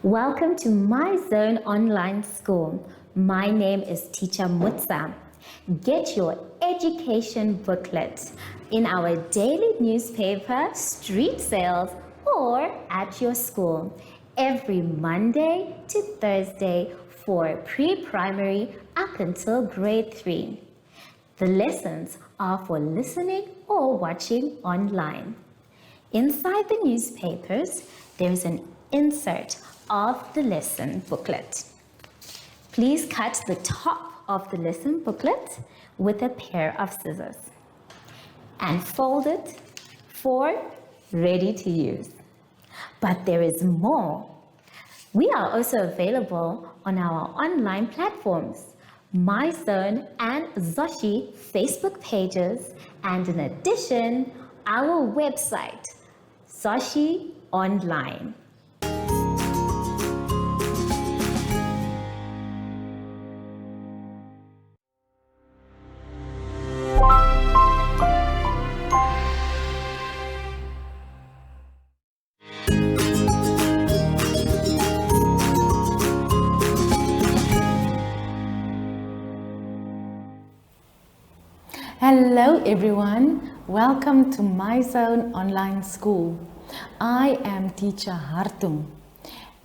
Welcome to My Zone Online School. My name is Teacher Mutsa. Get your education booklet in our daily newspaper, street sales, or at your school every Monday to Thursday for pre-primary up until grade 3. The lessons are for listening or watching online. Inside the newspapers, there is an insert of the lesson booklet. Please cut the top of the lesson booklet with a pair of scissors and fold it for ready to use. But there is more. We are also available on our online platforms, MyZone and Zoshi Facebook pages, and in addition, our website, Zoshi Online. Hello everyone, welcome to My Zone Online School. I am Teacher Hartung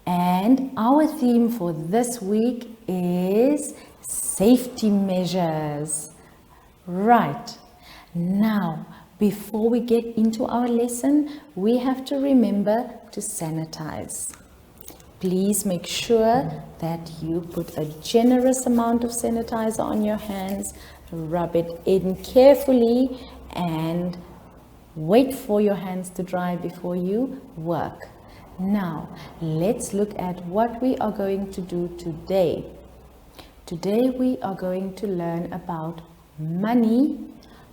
and our theme for this week is safety measures. Right, now before we get into our lesson, we have to remember to sanitize. Please make sure that you put a generous amount of sanitizer on your hands, rub it in carefully and wait for your hands to dry before you work. Now, let's look at what we are going to do today. Today we are going to learn about money,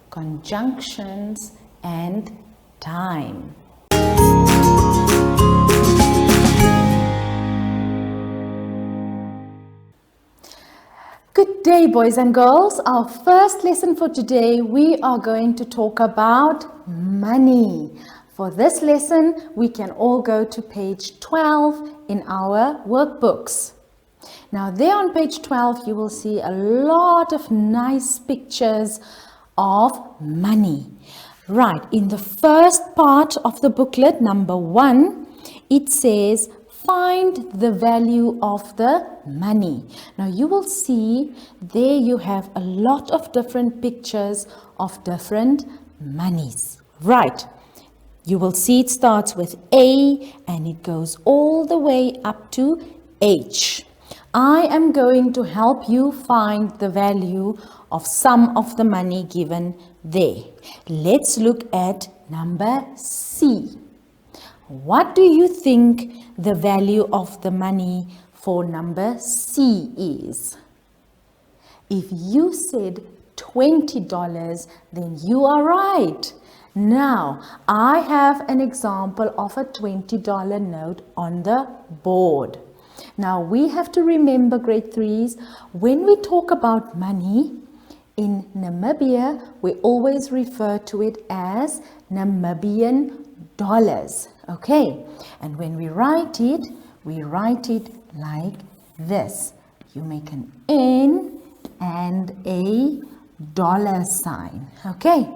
conjunctions and time. Good day, boys and girls. Our first lesson for today, we are going to talk about money. For this lesson, we can all go to page 12 in our workbooks. Now, there on page 12, you will see a lot of nice pictures of money. Right, in the first part of the booklet, number 1, it says, find the value of the money. Now you will see there you have a lot of different pictures of different monies. Right. You will see it starts with A and it goes all the way up to H. I am going to help you find the value of some of the money given there. Let's look at number C. What do you think the value of the money for number C is? If you said $20, then you are right. Now, I have an example of a $20 note on the board. Now, we have to remember, grade 3s, when we talk about money, in Namibia, we always refer to it as Namibian dollars. Okay, and when we write it like this. You make an N and a dollar sign. Okay,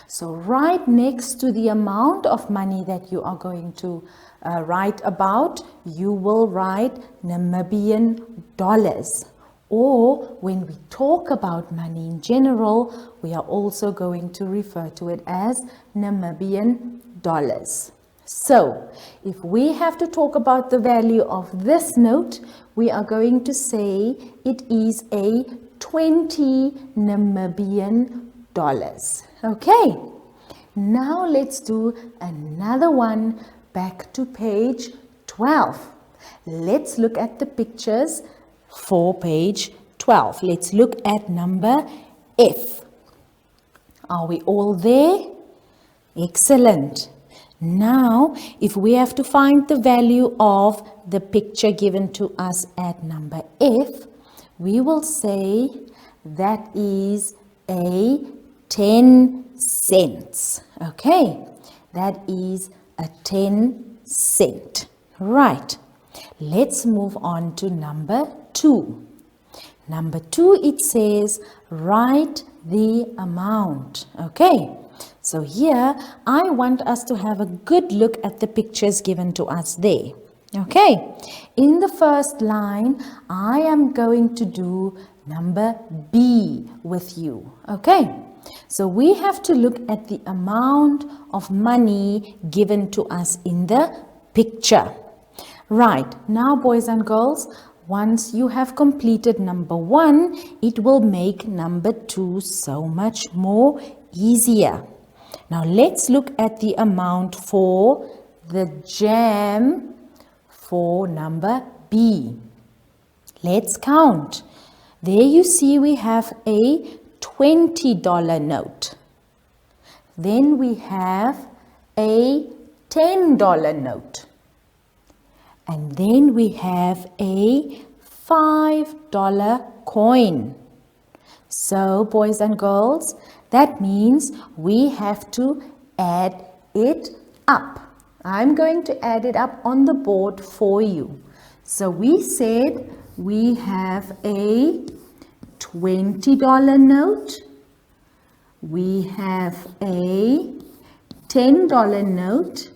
so right next to the amount of money that you are going to write about, you will write Namibian dollars. Or when we talk about money in general, we are also going to refer to it as Namibian dollars. So, if we have to talk about the value of this note, we are going to say it is a 20 Namibian dollars. Okay, now let's do another one back to page 12. Let's look at the pictures for page 12. Let's look at number F. Are we all there? Excellent. Now, if we have to find the value of the picture given to us at number F, we will say that is a 10 cents. Okay, that is a 10 cent. Right. Let's move on to number 2. Number 2, it says, write the amount. Okay, so here I want us to have a good look at the pictures given to us there. Okay, in the first line, I am going to do number B with you. Okay, so we have to look at the amount of money given to us in the picture. Right, now boys and girls, once you have completed number 1, it will make number 2 so much more easier. Now let's look at the amount for the jam for number B. Let's count. There you see we have a $20 note. Then we have a $10 note. And then we have a $5 coin. So boys and girls, that means we have to add it up. I'm going to add it up on the board for you. So we said we have a $20 note. We have a $10 note.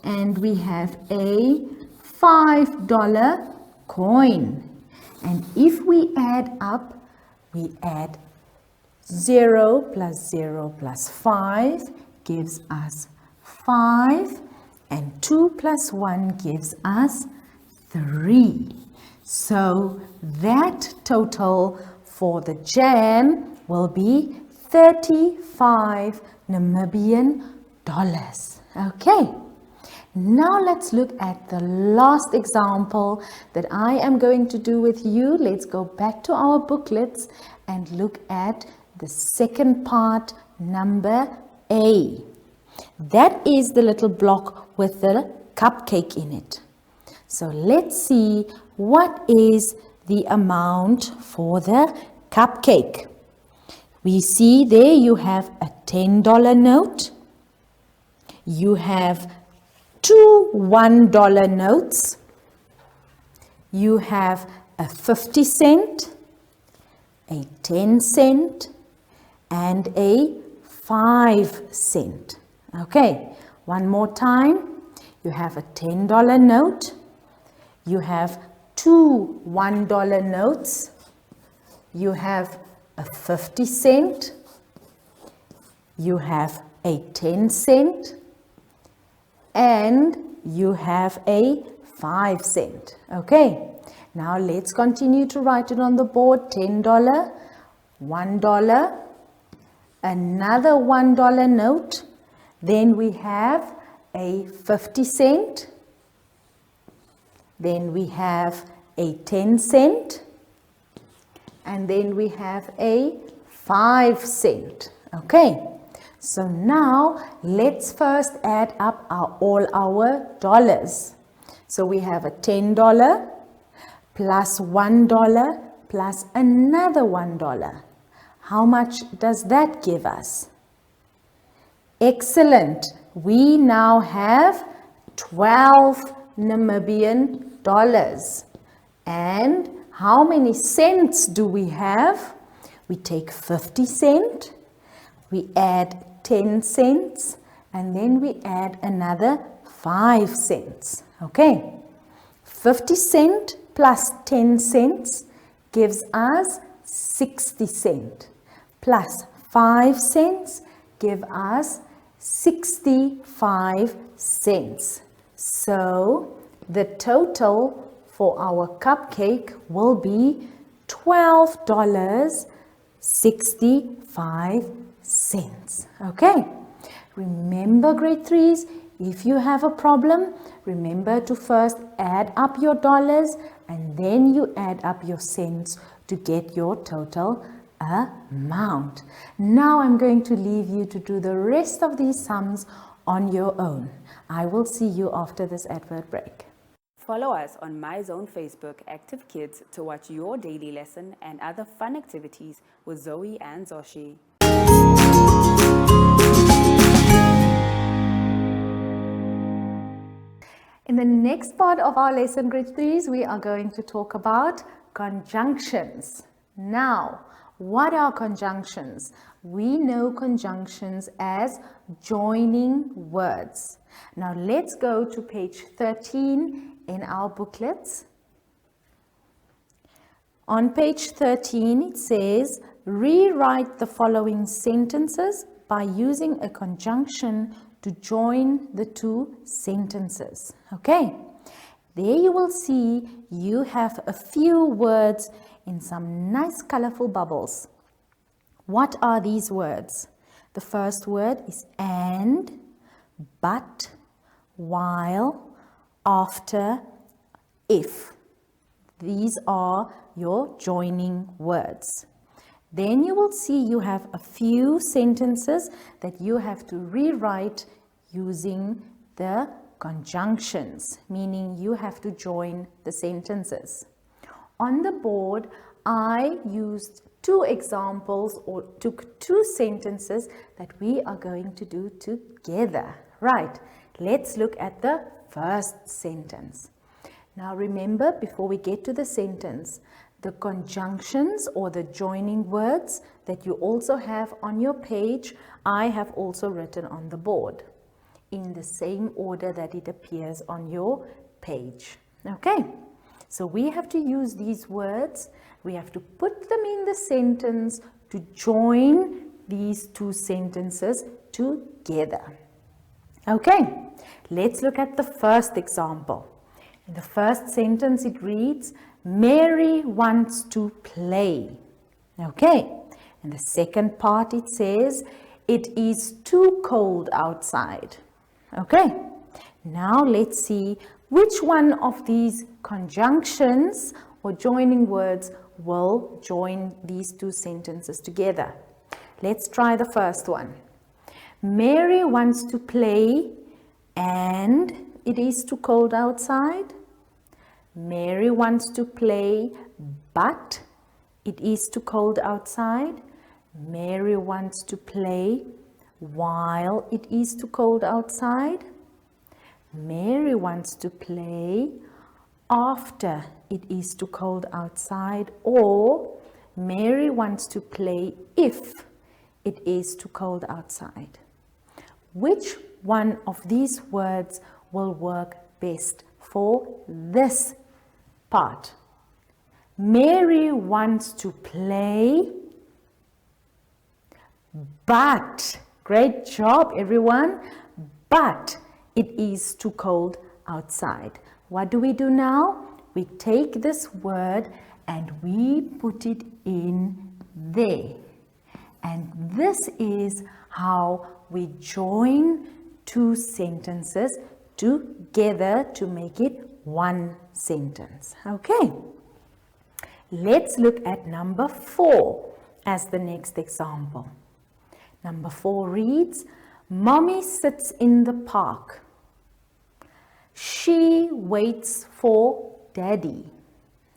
And we have a $5 coin. And if we add up, we add 0 plus 0 plus 5 gives us 5, and 2 plus 1 gives us 3. So that total for the jam will be 35 Namibian dollars. Okay. Now let's look at the last example that I am going to do with you. Let's go back to our booklets and look at the second part, number A. That is the little block with the cupcake in it. So let's see what is the amount for the cupcake. We see there you have a $10 note. You have 2 $1 notes. You have a 50 cent, a 10 cent, and a 5 cent. Okay, one more time. You have a $10 note. You have 2 $1 notes. You have a 50 cent. You have a 10 cent. And you have a 5 cent. Okay, now let's continue to write it on the board. $10, $1, another $1 note. Then we have a 50 cent. Then we have a 10 cent. And then we have a 5 cent. Okay. So now let's first add up all our dollars. So we have a $10 plus $1 plus another $1. How much does that give us? Excellent. We now have 12 Namibian dollars. And how many cents do we have? We take 50 cents. We add 10 cents, and then we add another 5 cents. Okay, 50 cents plus 10 cents gives us 60 cents, plus 5 cents give us 65 cents. So the total for our cupcake will be $12.65. Okay, remember grade 3s, if you have a problem, remember to first add up your dollars and then you add up your cents to get your total amount. Now I'm going to leave you to do the rest of these sums on your own. I will see you after this advert break. Follow us on MyZone Facebook Active Kids to watch your daily lesson and other fun activities with Zoe and Zoshi. In the next part of our lesson, grade 3s, we are going to talk about conjunctions. Now, what are conjunctions? We know conjunctions as joining words. Now, let's go to page 13 in our booklets. On page 13, it says, rewrite the following sentences by using a conjunction to join the two sentences. Okay, there you will see you have a few words in some nice colorful bubbles. What are these words? The first word is and, but, while, after, if. These are your joining words. Then you will see you have a few sentences that you have to rewrite using the conjunctions, meaning you have to join the sentences. On the board, I used two examples or took two sentences that we are going to do together. Right, let's look at the first sentence. Now remember, before we get to the sentence, the conjunctions or the joining words that you also have on your page, I have also written on the board in the same order that it appears on your page. Okay, so we have to use these words. We have to put them in the sentence to join these two sentences together. Okay, let's look at the first example. In the first sentence, it reads, Mary wants to play. Okay, and the second part it says, it is too cold outside. Okay, now let's see which one of these conjunctions or joining words will join these two sentences together. Let's try the first one. Mary wants to play and it is too cold outside. Mary wants to play, but it is too cold outside. Mary wants to play while it is too cold outside. Mary wants to play after it is too cold outside, or Mary wants to play if it is too cold outside. Which one of these words will work best for this part? Mary wants to play, but, great job everyone, but it is too cold outside. What do we do now? We take this word and we put it in there. And this is how we join two sentences together to make it one sentence. Okay, let's look at number 4 as the next example. Number 4 reads, Mommy sits in the park. She waits for Daddy.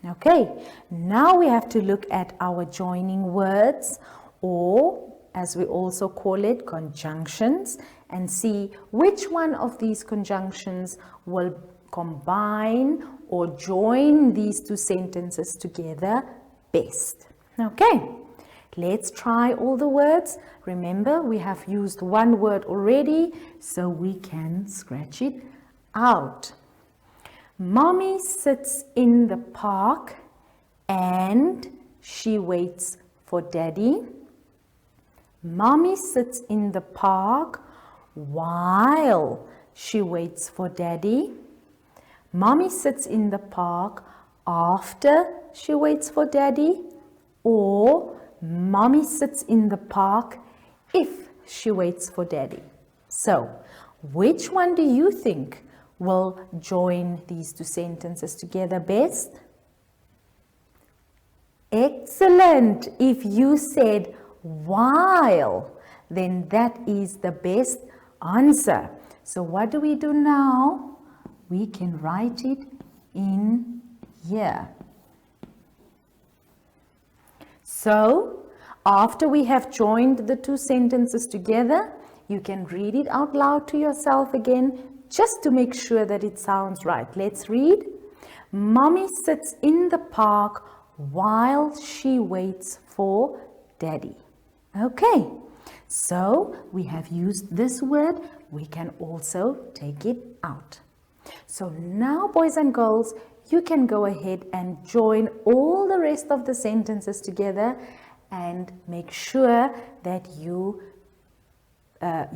Okay, now we have to look at our joining words, or as we also call it, conjunctions, and see which one of these conjunctions will combine or join these two sentences together best. Okay, let's try all the words. Remember, we have used one word already, so we can scratch it out. Mommy sits in the park and she waits for Daddy. Mommy sits in the park while she waits for Daddy. Mommy sits in the park after she waits for Daddy. Or Mommy sits in the park if she waits for Daddy. So, which one do you think will join these two sentences together best? Excellent! If you said while, then that is the best answer. So what do we do now? We can write it in here. So, after we have joined the two sentences together, you can read it out loud to yourself again just to make sure that it sounds right. Let's read. Mommy sits in the park while she waits for Daddy. Okay, so we have used this word. We can also take it out. So now, boys and girls, you can go ahead and join all the rest of the sentences together and make sure that you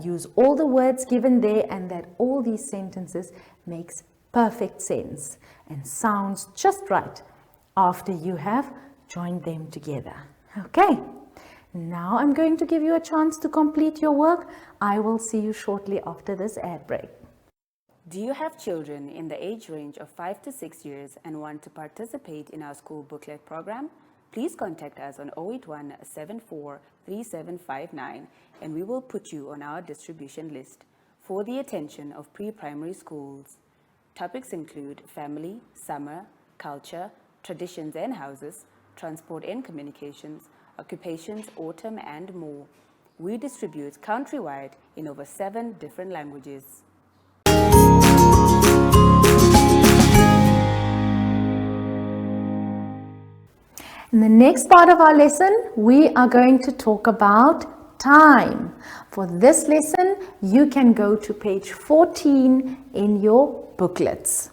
use all the words given there and that all these sentences makes perfect sense and sounds just right after you have joined them together. Okay, now I'm going to give you a chance to complete your work. I will see you shortly after this ad break. Do you have children in the age range of 5 to 6 years and want to participate in our school booklet program? Please contact us on 081 74 3759 and we will put you on our distribution list for the attention of pre-primary schools. Topics include family, summer, culture, traditions and houses, transport and communications, occupations, autumn and more. We distribute countrywide in over 7 different languages. In the next part of our lesson, we are going to talk about time. For this lesson, you can go to page 14 in your booklets.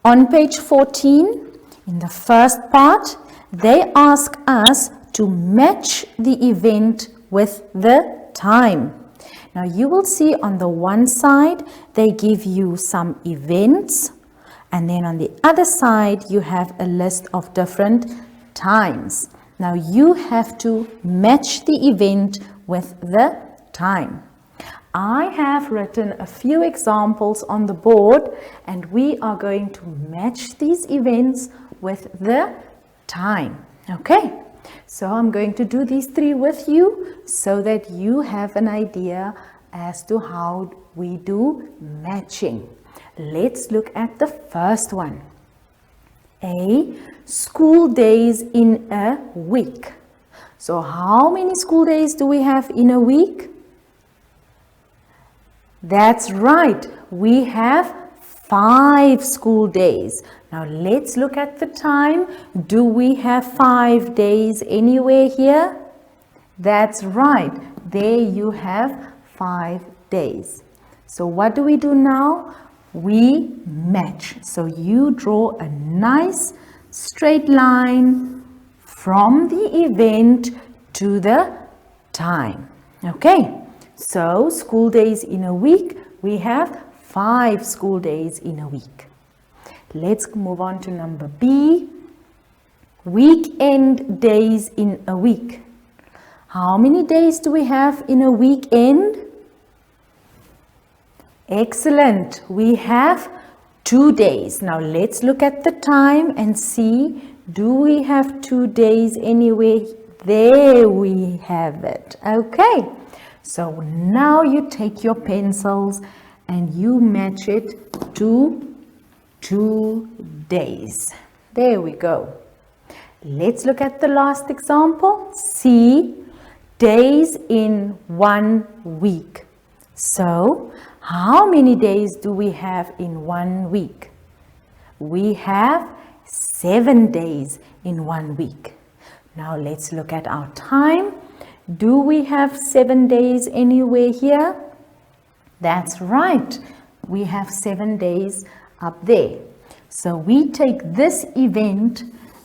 On page 14, in the first part, they ask us to match the event with the time. Now you will see on the one side, they give you some events. And then on the other side, you have a list of different times. Now you have to match the event with the time. I have written a few examples on the board and we are going to match these events with the time. Okay, so I'm going to do these 3 with you so that you have an idea as to how we do matching. Let's look at the first one. A, school days in a week. So how many school days do we have in a week? That's right, we have 5 school days. Now let's look at the time. Do we have 5 days anywhere here? That's right, there you have 5 days. So what do we do now? We match. So you draw a nice straight line from the event to the time. Okay, so school days in a week, we have 5 school days in a week. Let's move on to number B, weekend days in a week. How many days do we have in a weekend? Excellent. We have 2 days. Now let's look at the time and see, do we have 2 days anywhere? There we have it. Okay. So now you take your pencils and you match it to 2 days. There we go. Let's look at the last example. C, days in 1 week. So how many days do we have in 1 week? We have 7 days in 1 week. Now let's look at our time. Do we have 7 days anywhere here? That's right. We have 7 days up there. So we take this event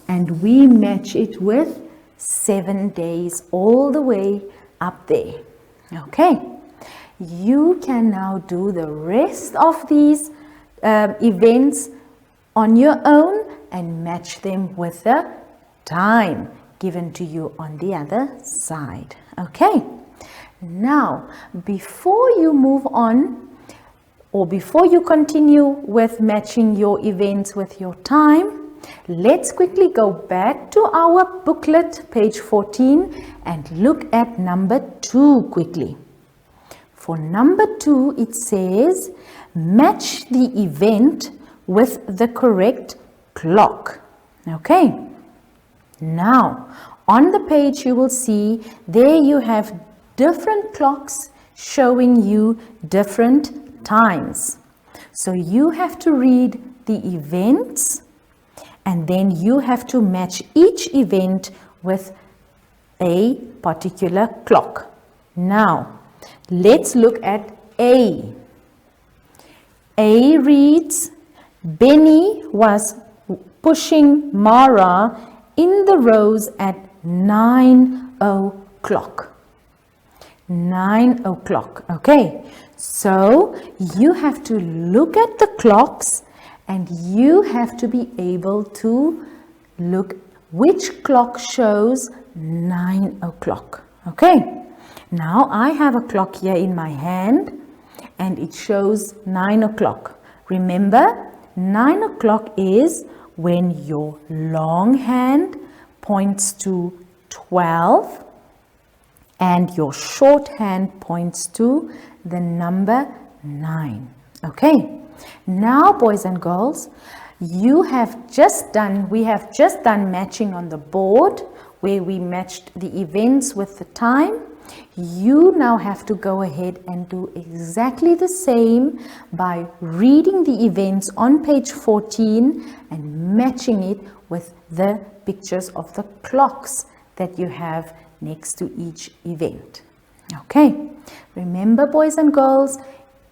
and we match it with 7 days all the way up there. Okay. You can now do the rest of these events on your own and match them with the time given to you on the other side. Okay, now before you move on or before you continue with matching your events with your time, let's quickly go back to our booklet, page 14, and look at number 2 quickly. For number 2, it says, match the event with the correct clock. Okay. Now, on the page you will see there you have different clocks showing you different times. So you have to read the events and then you have to match each event with a particular clock. Now, let's look at A. A reads, Benny was pushing Mara in the rows at 9 o'clock. 9 o'clock. Okay, so you have to look at the clocks and you have to be able to look which clock shows 9 o'clock. Okay, now I have a clock here in my hand and it shows 9 o'clock. Remember, 9 o'clock is when your long hand points to 12 and your short hand points to the number 9. Okay, now boys and girls, we have just done matching on the board where we matched the events with the time. You now have to go ahead and do exactly the same by reading the events on page 14 and matching it with the pictures of the clocks that you have next to each event. Okay, remember boys and girls,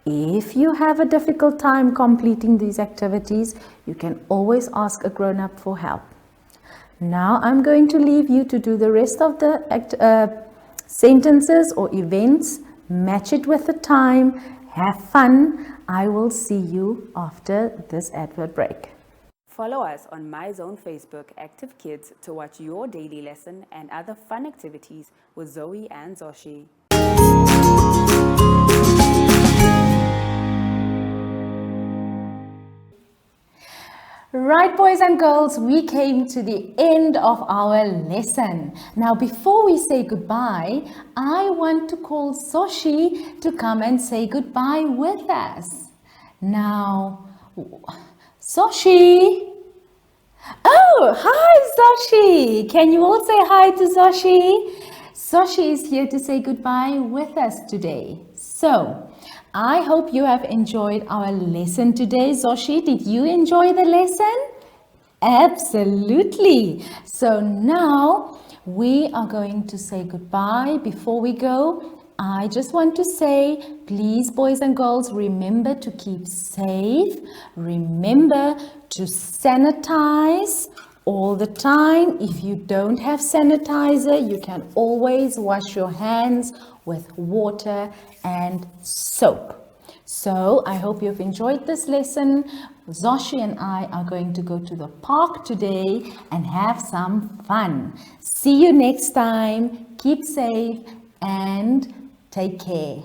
if you have a difficult time completing these activities, you can always ask a grown-up for help. Now I'm going to leave you to do the rest of the sentences or events, match it with the time, have fun. I will see you after this advert break. Follow us on MyZone Facebook Active Kids to watch your daily lesson and other fun activities with Zoe and Zoshi. Right, boys and girls, we came to the end of our lesson. Now, before we say goodbye, I want to call Zoshi to come and say goodbye with us. Now, Zoshi. Oh, hi, Zoshi. Can you all say hi to Zoshi? Zoshi is here to say goodbye with us today. So, I hope you have enjoyed our lesson today. Zoshi, did you enjoy the lesson? Absolutely. So now we are going to say goodbye. Before we go, I just want to say, please, boys and girls, remember to keep safe. Remember to sanitize all the time. If you don't have sanitizer, you can always wash your hands with water and soap. So I hope you've enjoyed this lesson. Zoshi and I are going to go to the park today and have some fun. See you next time. Keep safe and take care.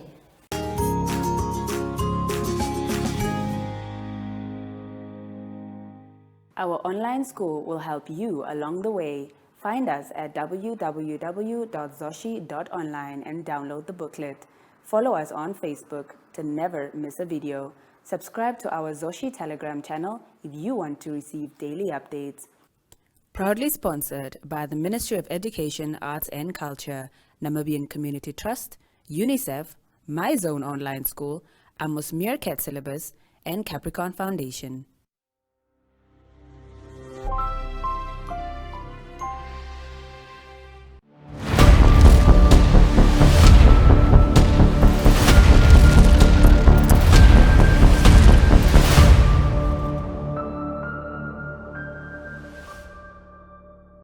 Our online school will help you along the way. Find us at www.zoshi.online and download the booklet. Follow us on Facebook to never miss a video. Subscribe to our Zoshi Telegram channel if you want to receive daily updates. Proudly sponsored by the Ministry of Education, Arts and Culture, Namibian Community Trust, UNICEF, MyZone Online School, Amos Meerkat Syllabus, and Capricorn Foundation.